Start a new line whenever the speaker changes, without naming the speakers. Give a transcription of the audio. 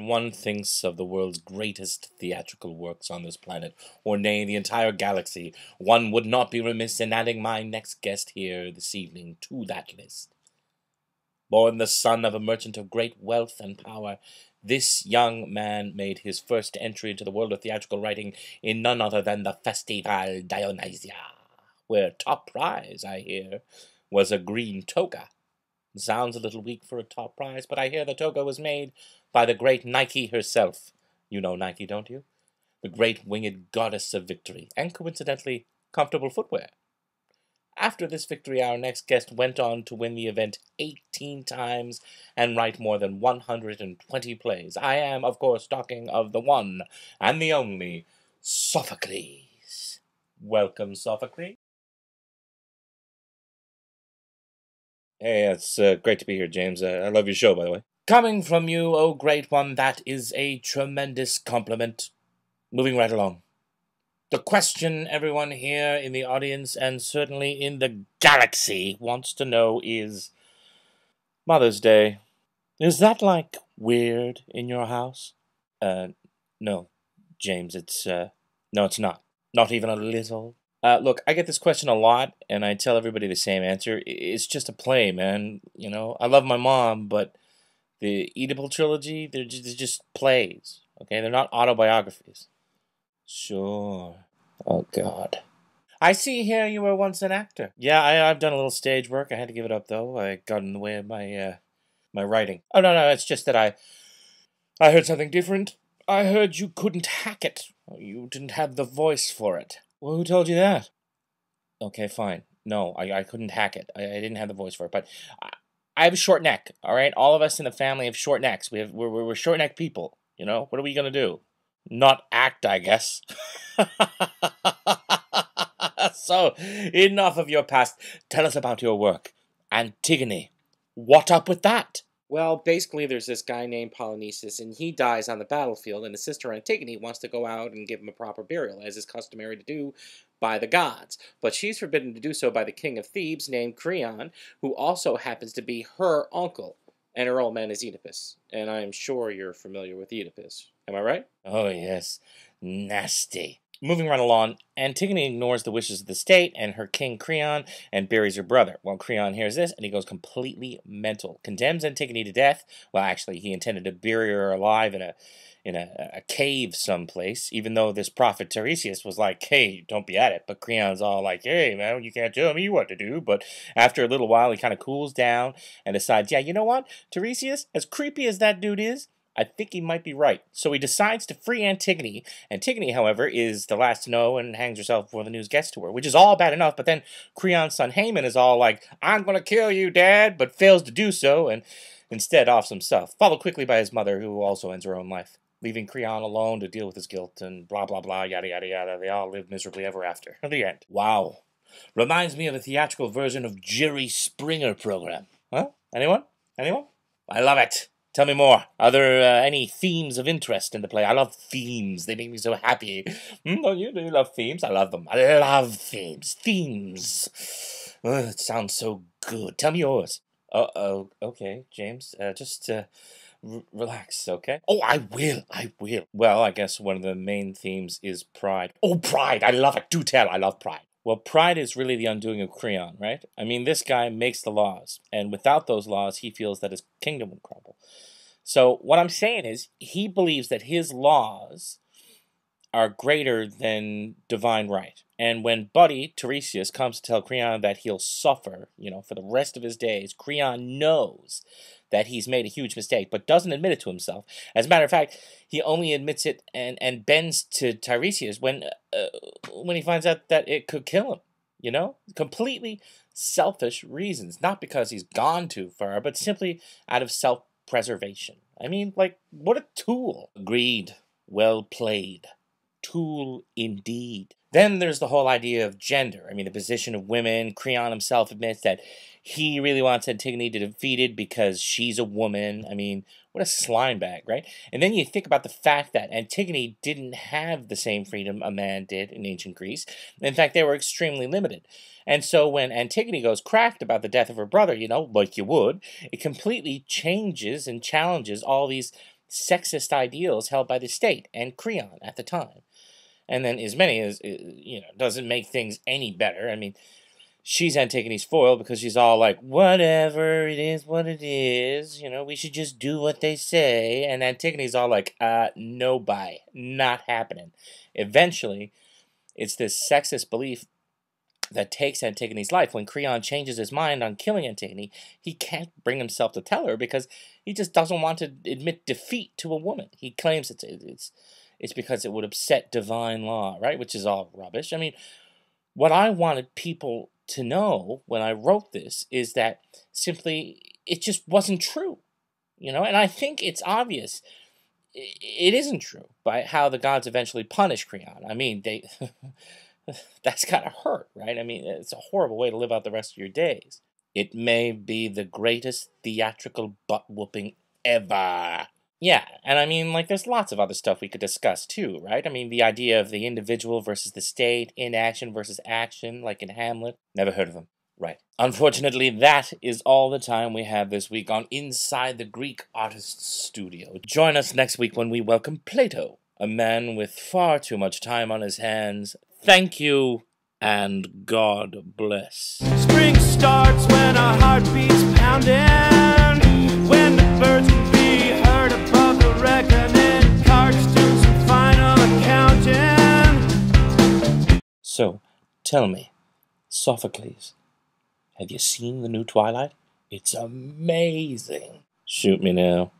one thinks of the world's greatest theatrical works on this planet, or nay, the entire galaxy, one would not be remiss in adding my next guest here this evening to that list. Born the son of a merchant of great wealth and power, this young man made his first entry into the world of theatrical writing in none other than the Festival Dionysia, where top prize, I hear, was a green toga. Sounds a little weak for a top prize, but I hear the toga was made by the great Nike herself. You know Nike, don't you? The great winged goddess of victory, and coincidentally, comfortable footwear. After this victory, our next guest went on to win the event 18 times and write more than 120 plays. I am, of course, talking of the one and the only Sophocles. Welcome, Sophocles. Hey, it's great to be here, James. I love your show, by the way. Coming from you, oh great one, that is a tremendous compliment. Moving right along. The question everyone here in the audience, and certainly in the galaxy, wants to know is, Mother's Day, is that, like, weird in your house? No, James, no, it's not. Not even a little. Look, I get this question a lot, and I tell everybody the same answer. It's just a play, man. You know, I love my mom, but the Oedipal trilogy, they're just plays, okay? They're not autobiographies. Sure. Oh, God. I see here you were once an actor. Yeah, I've done a little stage work. I had to give it up, though. I got in the way of my writing. Oh, no, it's just that I heard something different. I heard you couldn't hack it. You didn't have the voice for it. Well, who told you that? Okay, fine. No, I couldn't hack it. I didn't have the voice for it, but I have a short neck, all right? All of us in the family have short necks. We're short-necked people, you know? What are we going to do? Not act, I guess. So, enough of your past. Tell us about your work. Antigone. What up with that? Well, basically, there's this guy named Polynices, and he dies on the battlefield, and his sister Antigone wants to go out and give him a proper burial, as is customary to do by the gods. But she's forbidden to do so by the king of Thebes, named Creon, who also happens to be her uncle. And her old man is Oedipus. And I'm sure you're familiar with Oedipus. Am I right? Oh, yes. Nasty. Moving right along, Antigone ignores the wishes of the state and her king Creon and buries her brother. Well, Creon hears this and he goes completely mental. Condemns Antigone to death. Well, actually, he intended to bury her alive in a cave someplace, even though this prophet Tiresias was like, hey, don't be at it. But Creon's all like, hey, man, you can't tell me what to do. But after a little while, he kind of cools down and decides, yeah, you know what? Tiresias, as creepy as that dude is, I think he might be right. So he decides to free Antigone. Antigone, however, is the last to know and hangs herself before the news gets to her, which is all bad enough. But then Creon's son Haman is all like, I'm going to kill you, Dad, but fails to do so and instead offs himself, followed quickly by his mother, who also ends her own life, leaving Creon alone to deal with his guilt and blah, blah, blah, yada, yada, yada. They all live miserably ever after. The end. Wow. Reminds me of a theatrical version of Jerry Springer program. Huh? Anyone? I love it. Tell me more. Are there any themes of interest in the play? I love themes. They make me so happy. Don't you? Do you love themes? I love them. I love themes. Themes. Oh, it sounds so good. Tell me yours. Okay, James. Just relax, okay? Oh, I will. Well, I guess one of the main themes is pride. Oh, pride. I love it. Do tell. I love pride. Well, pride is really the undoing of Creon, right? I mean, this guy makes the laws, and without those laws, he feels that his kingdom would crumble. So what I'm saying is, he believes that his laws are greater than divine right. And when Buddy, Tiresias, comes to tell Creon that he'll suffer, for the rest of his days, Creon knows that he's made a huge mistake, but doesn't admit it to himself. As a matter of fact, he only admits it and bends to Tiresias when he finds out that it could kill him, Completely selfish reasons. Not because he's gone too far, but simply out of self-preservation. I mean, what a tool. Agreed. Well played. Tool indeed. Then there's the whole idea of gender. I mean, the position of women. Creon himself admits that he really wants Antigone to be defeated because she's a woman. I mean, what a slime bag, right? And then you think about the fact that Antigone didn't have the same freedom a man did in ancient Greece. In fact, they were extremely limited. And so when Antigone goes cracked about the death of her brother, like you would, it completely changes and challenges all these sexist ideals held by the state and Creon at the time. And then Ismene is, doesn't make things any better. I mean, she's Antigone's foil because she's all like, whatever, it is what it is, we should just do what they say. And Antigone's all like, no, bye, not happening. Eventually, it's this sexist belief that takes Antigone's life. When Creon changes his mind on killing Antigone, he can't bring himself to tell her because he just doesn't want to admit defeat to a woman. He claims it's because it would upset divine law, right? Which is all rubbish. I mean, what I wanted people to know when I wrote this is that simply it just wasn't true, and I think it's obvious it isn't true by how the gods eventually punish Creon. I mean, that's gotta hurt, right? I mean, it's a horrible way to live out the rest of your days. It may be the greatest theatrical butt-whooping ever. Yeah, and I mean, there's lots of other stuff we could discuss, too, right? I mean, the idea of the individual versus the state, inaction versus action, like in Hamlet. Never heard of them. Right. Unfortunately, that is all the time we have this week on Inside the Greek Artist's Studio. Join us next week when we welcome Plato, a man with far too much time on his hands. Thank you, and God bless.
Spring starts when our heart beats pounding, when the birds can be heard above the reckoning, cards do some final accounting.
So, tell me, Sophocles, have you seen the new Twilight? It's amazing. Shoot me now.